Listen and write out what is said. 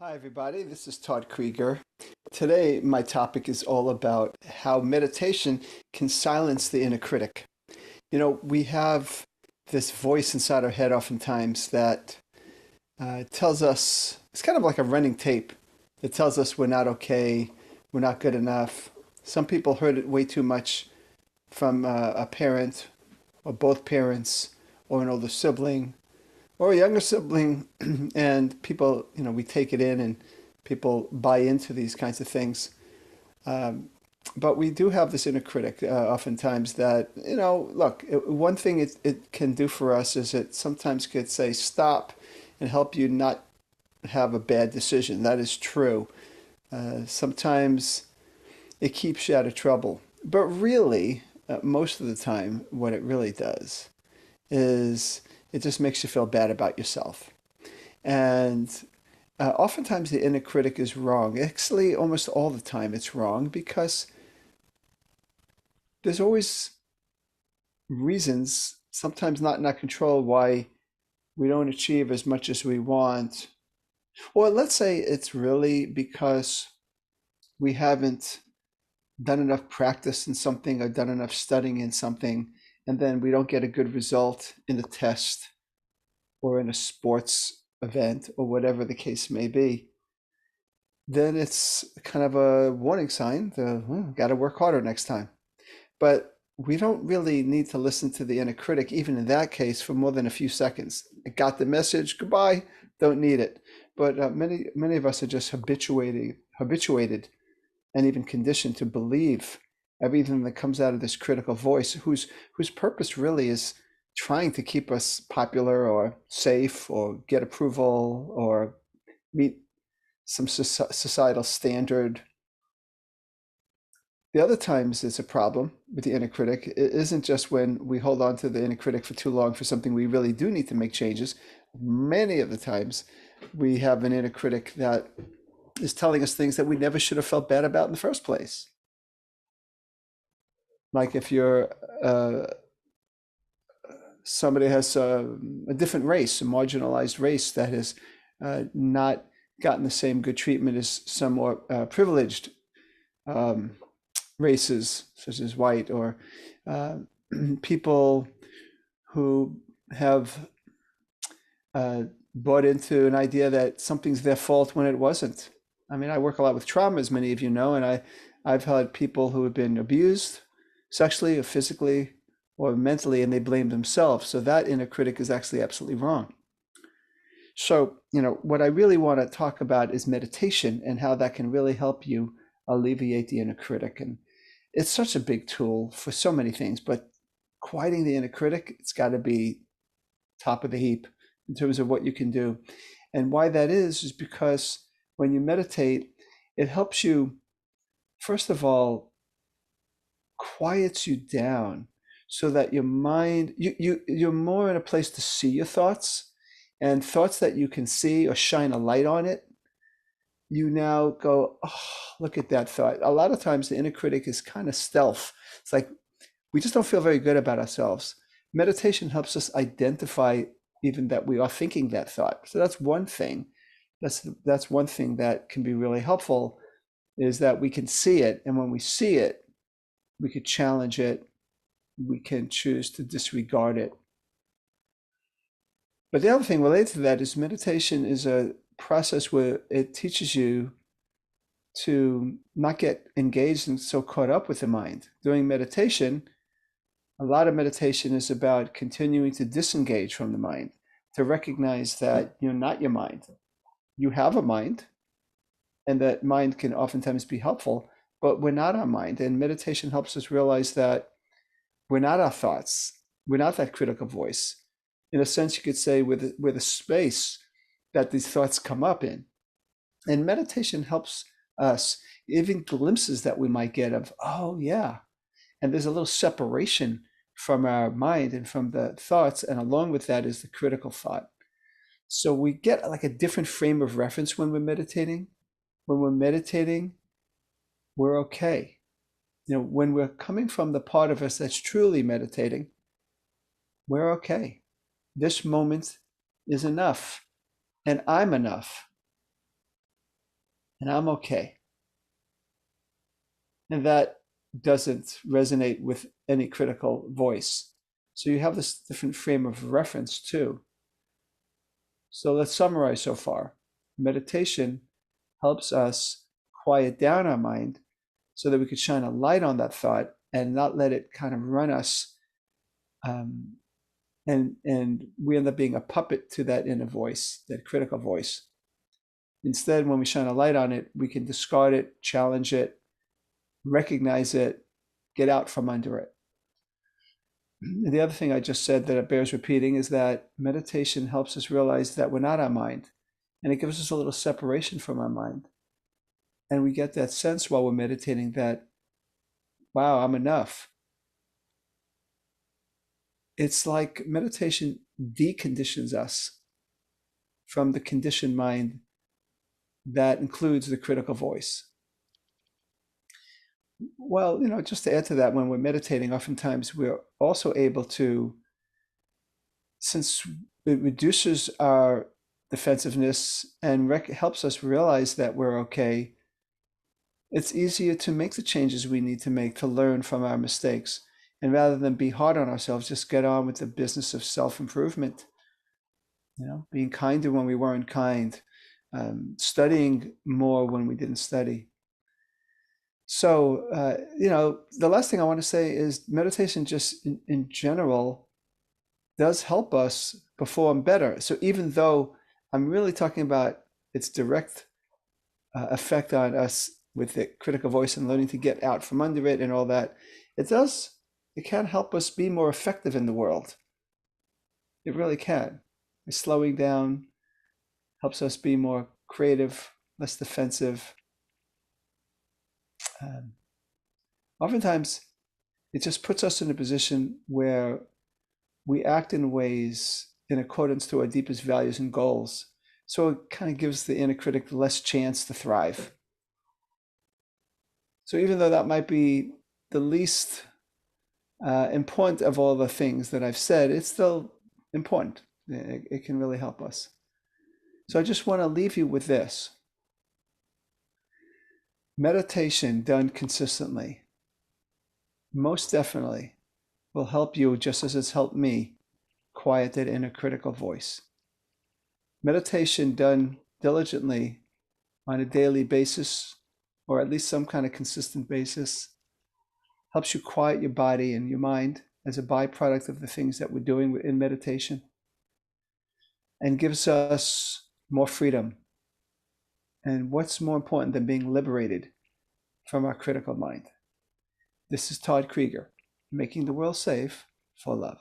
Hi, everybody. This is Todd Creager. Today, my topic is all about how meditation can silence the inner critic. We have this voice inside our head oftentimes that tells us, it's kind of like a running tape. It tells us we're not okay, we're not good enough. Some people heard it way too much from a parent or both parents or an older sibling or a younger sibling, and people, we take it in and people buy into these kinds of things. Um, but we do have this inner critic oftentimes that, look, one thing it can do for us is it sometimes could say stop and help you not have a bad decision. That is true. Sometimes it keeps you out of trouble. But really, most of the time, what it really does is it just makes you feel bad about yourself. And oftentimes the inner critic is wrong. Actually, almost all the time it's wrong because there's always reasons, sometimes not in our control, why we don't achieve as much as we want. Or let's say it's really because we haven't done enough practice in something or done enough studying in something, and then we don't get a good result in the test or in a sports event or whatever the case may be, then it's kind of a warning sign to got to work harder next time. But we don't really need to listen to the inner critic, even in that case, for more than a few seconds. I got the message, goodbye, don't need it. But many of us are just habituated and even conditioned to believe everything that comes out of this critical voice, whose purpose really is trying to keep us popular or safe or get approval or meet some societal standard. The other times it's a problem with the inner critic. It isn't just when we hold on to the inner critic for too long for something we really do need to make changes. Many of the times we have an inner critic that is telling us things that we never should have felt bad about in the first place. Like if you're somebody has a different race, a marginalized race that has not gotten the same good treatment as some more privileged um, races, such as white, or uh, people who have uh, bought into an idea that something's their fault when it wasn't. I mean, I work a lot with trauma, as many of you know, and I've had people who have been abused sexually or physically or mentally, and they blame themselves. So that inner critic is actually absolutely wrong. So, what I really want to talk about is meditation and how that can really help you alleviate the inner critic. And it's such a big tool for so many things, but quieting the inner critic, it's got to be top of the heap in terms of what you can do. And why that is because when you meditate, it helps you, first of all, quiets you down so that your mind, you're more in a place to see your thoughts, and thoughts that you can see or shine a light on it, you now go, oh, look at that thought. A lot of times the inner critic is kind of stealth. It's like we just don't feel very good about ourselves. Meditation helps us identify even that we are thinking that thought. So that's one thing. That's one thing that can be really helpful, is that we can see it, and when we see it, we could challenge it. We can choose to disregard it. But the other thing related to that is meditation is a process where it teaches you to not get engaged and so caught up with the mind. Doing meditation, a lot of meditation is about continuing to disengage from the mind, to recognize that you're not your mind. You have a mind, and that mind can oftentimes be helpful, but we're not our mind. And meditation helps us realize that we're not our thoughts. We're not that critical voice. In a sense, you could say we're the space that these thoughts come up in. And meditation helps us, even glimpses that we might get of, oh, yeah. And there's a little separation from our mind and from the thoughts. And along with that is the critical thought. So we get like a different frame of reference when we're meditating. When we're meditating, we're okay. When we're coming from the part of us that's truly meditating, we're okay. This moment is enough, and I'm enough. and I'm okay. And that doesn't resonate with any critical voice. So you have this different frame of reference too. So let's summarize so far. Meditation helps us quiet down our mind so that we could shine a light on that thought and not let it kind of run us. And we end up being a puppet to that inner voice, that critical voice. Instead, when we shine a light on it, we can discard it, challenge it, recognize it, get out from under it. The other thing I just said that it bears repeating is that meditation helps us realize that we're not our mind, and it gives us a little separation from our mind. And we get that sense while we're meditating that, wow, I'm enough. It's like meditation deconditions us from the conditioned mind that includes the critical voice. Well, just to add to that, when we're meditating, oftentimes we're also able to, since it reduces our defensiveness and helps us realize that we're okay, it's easier to make the changes we need to make to learn from our mistakes. And rather than be hard on ourselves, just get on with the business of self-improvement. Being kinder when we weren't kind, studying more when we didn't study. So, the last thing I want to say is meditation just in general does help us perform better. So even though I'm really talking about its direct effect on us with the critical voice and learning to get out from under it and all that, it can help us be more effective in the world. It really can. Slowing down helps us be more creative, less defensive. Oftentimes, it just puts us in a position where we act in ways in accordance to our deepest values and goals. So it kind of gives the inner critic less chance to thrive. So even though that might be the least important of all the things that I've said, it's still important. It can really help us. So I just want to leave you with this. Meditation done consistently most definitely will help you, just as it's helped me, quiet that inner critical voice. Meditation done diligently on a daily basis, or at least some kind of consistent basis, helps you quiet your body and your mind as a byproduct of the things that we're doing in meditation, and gives us more freedom. And what's more important than being liberated from our critical mind? This is Todd Creager, making the world safe for love.